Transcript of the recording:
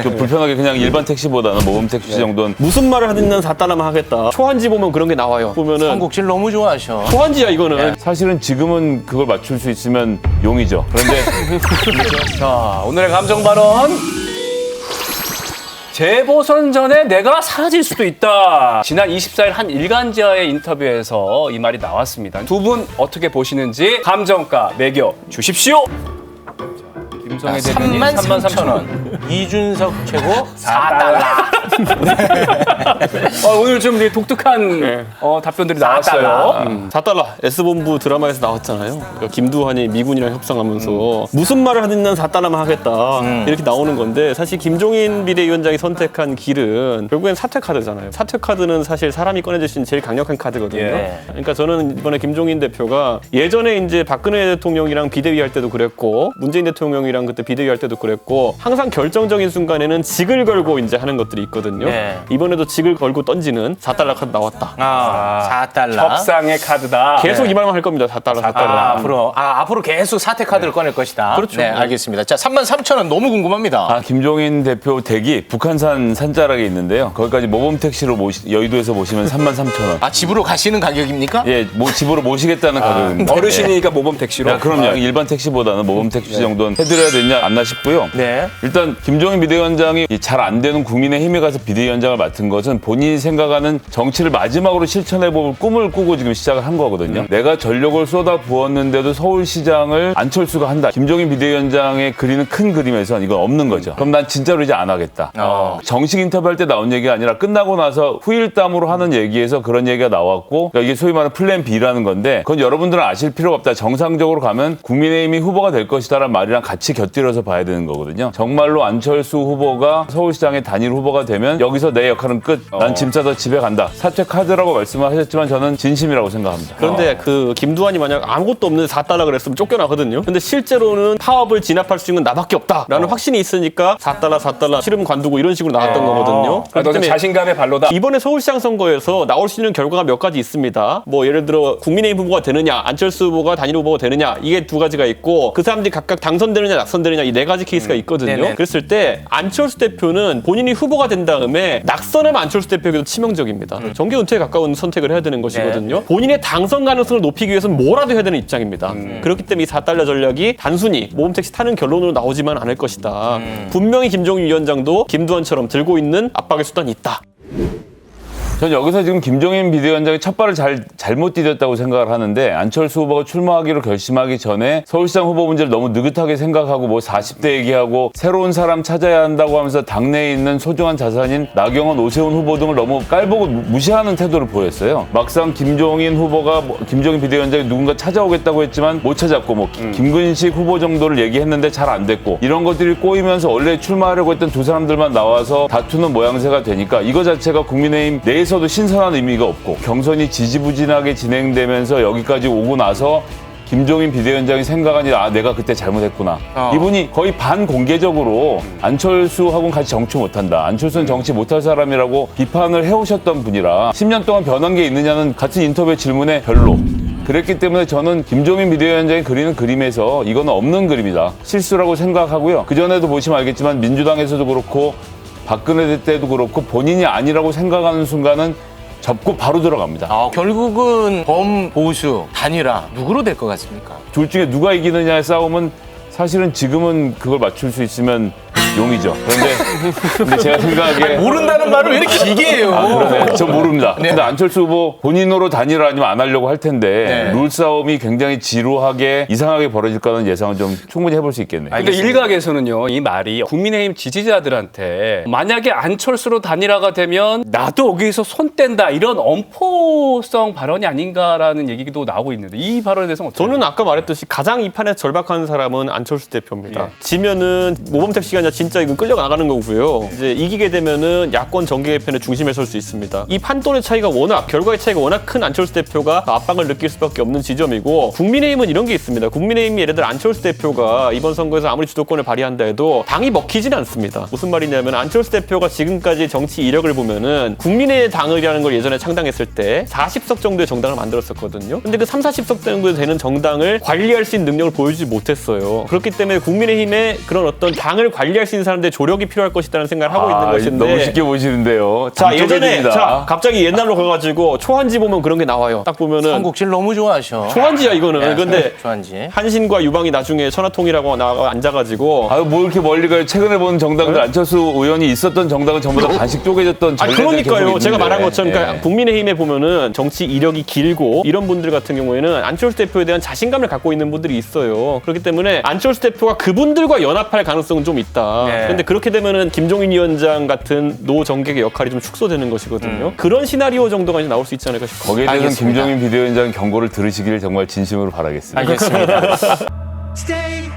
좀 불편하게 그냥 일반 택시보다는 모범 택시 정도는. 무슨 말을 하든 4달러만 하겠다. 초한지 보면 그런 게 나와요. 보면은 삼국지를 너무 좋아하셔. 초한지야 이거는. 사실은 지금은 그걸 맞출 수 있으면 용이죠. 그런데 자, 오늘의 감정 발언. 재보선 전에 내가 사라질 수도 있다. 지난 24일 한 일간지와의 인터뷰에서 이 말이 나왔습니다. 두 분 어떻게 보시는지 감정가 매겨 주십시오. 김성애 대변인 33,000원. 이준석 최고 4달러. 오늘 좀 되게 독특한 답변들이 나왔어요. 4달러 S본부 드라마에서 나왔잖아요. 그러니까 김두한이 미군이랑 협상하면서 무슨 말을 하든 4달러만 하겠다 이렇게 나오는 건데, 사실 김종인 비대위원장이 선택한 길은 결국엔 사퇴카드잖아요. 사퇴카드는 사실 사람이 꺼내줄 수 있는 제일 강력한 카드거든요. 예. 그러니까 저는 이번에 김종인 대표가 예전에 이제 박근혜 대통령이랑 비대위 할 때도 그랬고 문재인 대통령이랑 그때 비대위 할 때도 그랬고 항상 결정적인 순간에는 직을 걸고 이제 하는 것들이 있거든요. 네. 이번에도 직을 걸고 던지는 4달러 카드 나왔다. 4달러. 협상의 카드다. 계속 이 말만 할 겁니다. 4달러. 앞으로 계속 사퇴 카드를 꺼낼 것이다. 그렇죠. 네, 알겠습니다. 자, 33,000원 너무 궁금합니다. 김종인 대표 댁이 북한산 산자락에 있는데요. 거기까지 모범 택시로 여의도에서 모시면 33,000원. 집으로 가시는 가격입니까? 예, 집으로 모시겠다는 가격입니다. 어르신이니까 모범 택시로. 그럼요. 일반 택시보다는 모범 택시 정도는 해드려야 되냐 않나 싶고요. 네. 일단 김종인 비대위원장이 잘 안 되는 국민의힘에 가서 비대위원장을 맡은 것은 본인이 생각하는 정치를 마지막으로 실천해볼 꿈을 꾸고 지금 시작을 한 거거든요. 내가 전력을 쏟아 부었는데도 서울시장을 안철수가 한다. 김종인 비대위원장의 그리는 큰 그림에선 이건 없는 거죠. 그럼 난 진짜로 이제 안 하겠다. 정식 인터뷰할 때 나온 얘기가 아니라 끝나고 나서 후일담으로 하는 얘기에서 그런 얘기가 나왔고, 그러니까 이게 소위 말하는 플랜 B라는 건데, 그건 여러분들은 아실 필요가 없다. 정상적으로 가면 국민의힘이 후보가 될 것이다라는 말이랑 같이 곁들여서 봐야 되는 거거든요. 정말로 안철수 후보가 서울시장의 단일 후보가 되면 여기서 내 역할은 끝. 난 짐 싸서 집에 간다. 사퇴 카드라고 말씀하셨지만 저는 진심이라고 생각합니다. 그런데 그 김두한이 만약 아무것도 없는 4달러 그랬으면 쫓겨나거든요. 근데 실제로는 파업을 진압할 수 있는 건 나밖에 없다라는 확신이 있으니까 4달러 실음 관두고 이런 식으로 나왔던 거거든요. 그렇기 때문에 자신감의 발로다. 이번에 서울시장 선거에서 나올 수 있는 결과가 몇 가지 있습니다. 뭐 예를 들어 국민의힘 후보가 되느냐, 안철수 후보가 단일 후보가 되느냐, 이게 두 가지가 있고 그 사람들이 각각 당선되느냐 낙선되느냐 이 네 가지 케이스가 있거든요. 네네. 그랬을 때 안철수 대표는 본인이 후보가 된 다음에 낙선하면 안철수 대표에게도 치명적입니다. 정계 은퇴에 가까운 선택을 해야 되는 것이거든요. 본인의 당선 가능성을 높이기 위해서는 뭐라도 해야 되는 입장입니다. 그렇기 때문에 이 4달러 전략이 단순히 모범택시 타는 결론으로 나오지만 않을 것이다. 분명히 김종인 위원장도 김두한처럼 들고 있는 압박의 수단이 있다. 전 여기서 지금 김종인 비대위원장이 첫 발을 잘못 디뎠다고 생각을 하는데, 안철수 후보가 출마하기로 결심하기 전에 서울시장 후보 문제를 너무 느긋하게 생각하고 뭐 40대 얘기하고 새로운 사람 찾아야 한다고 하면서 당내에 있는 소중한 자산인 나경원, 오세훈 후보 등을 너무 깔보고 무시하는 태도를 보였어요. 막상 김종인 후보가 김종인 비대위원장이 누군가 찾아오겠다고 했지만 못 찾았고, 뭐 김근식 후보 정도를 얘기했는데 잘 안 됐고, 이런 것들이 꼬이면서 원래 출마하려고 했던 두 사람들만 나와서 다투는 모양새가 되니까 이거 자체가 국민의힘 내에서도 신선한 의미가 없고, 경선이 지지부진하게 진행되면서 여기까지 오고 나서 김종인 비대위원장이 생각하니 내가 그때 잘못했구나. 이분이 거의 반공개적으로 안철수하고는 같이 정치 못한다. 안철수는 정치 못할 사람이라고 비판을 해오셨던 분이라 10년 동안 변한 게 있느냐는 같은 인터뷰 질문에 별로. 그랬기 때문에 저는 김종인 비대위원장이 그리는 그림에서 이거는 없는 그림이다. 실수라고 생각하고요. 그전에도 보시면 알겠지만 민주당에서도 그렇고 박근혜 때도 그렇고 본인이 아니라고 생각하는 순간은 접고 바로 들어갑니다. 결국은 범보수 단일화 누구로 될 것 같습니까? 둘 중에 누가 이기느냐의 싸움은 사실은 지금은 그걸 맞출 수 있으면 용이죠. 근데 제가 생각하기에 모른다는 말을 왜 이렇게 길게 해요? 그러네. 저 모릅니다. 근데 안철수 후보 본인으로 단일화 아니면 안 하려고 할 텐데 룰 싸움이 굉장히 지루하게 이상하게 벌어질 거라는 예상은 좀 충분히 해볼 수 있겠네요. 근데 일각에서는요, 이 말이 국민의힘 지지자들한테 만약에 안철수로 단일화가 되면 나도 여기서 손 뗀다 이런 엄포성 발언이 아닌가라는 얘기도 나오고 있는데 이 발언에 대해서는 어떻게 저는 아까 말했듯이 가장 이 판에서 절박한 사람은 안철수 대표입니다. 지면은 모범택시가 아니라 진짜 이건 끌려나가는 거고요. 이제 이기게 되면은 야권 정계 개편의 중심에 설 수 있습니다. 이 판돈의 차이가 결과의 차이가 워낙 큰 안철수 대표가 압박을 느낄 수밖에 없는 지점이고, 국민의힘은 이런 게 있습니다. 국민의힘이 예를 들어 안철수 대표가 이번 선거에서 아무리 주도권을 발휘한다 해도 당이 먹히지는 않습니다. 무슨 말이냐면 안철수 대표가 지금까지 정치 이력을 보면은 국민의당이라는 걸 예전에 창당했을 때 40석 정도의 정당을 만들었었거든요. 근데 그 30-40석 정도 되는 정당을 관리할 수 있는 능력을 보여주지 못했어요. 그렇기 때문에 국민의힘의 그런 어떤 당을 관리할 수 있는 사람들의 조력이 필요할 것이라는 생각을 하고 있는 것인데 너무 쉽게 보시는데요. 자, 예전에 장조개입니다. 갑자기 옛날로 가가지고 초한지 보면 그런 게 나와요. 딱 보면은 삼국지를 너무 좋아하셔. 초한지야 이거는. 근데 초한지. 한신과 유방이 나중에 천하통일하고 나가 앉아가지고 뭐 이렇게 멀리 가요. 최근에 본 정당들 안철수 의원이 있었던 정당은 전부 다 반씩 쪼개졌던 아니 전례들 계속 그러니까요. 제가 있는데. 말한 것처럼 그러니까 예. 국민의힘에 보면은 정치 이력이 길고 이런 분들 같은 경우에는 안철수 대표에 대한 자신감을 갖고 있는 분들이 있어요. 그렇기 때문에 안철수 대표가 그분들과 연합할 가능성은 좀 있다. 네. 그런데 그렇게 되면은 김종인 위원장 같은 노정객의 역할이 좀 축소되는 것이거든요. 그런 시나리오 정도가 이제 나올 수 있지 않을까 싶어요. 거기에 대해서는 알겠습니다. 김종인 비대위원장 경고를 들으시기를 정말 진심으로 바라겠습니다. 알겠습니다. Stay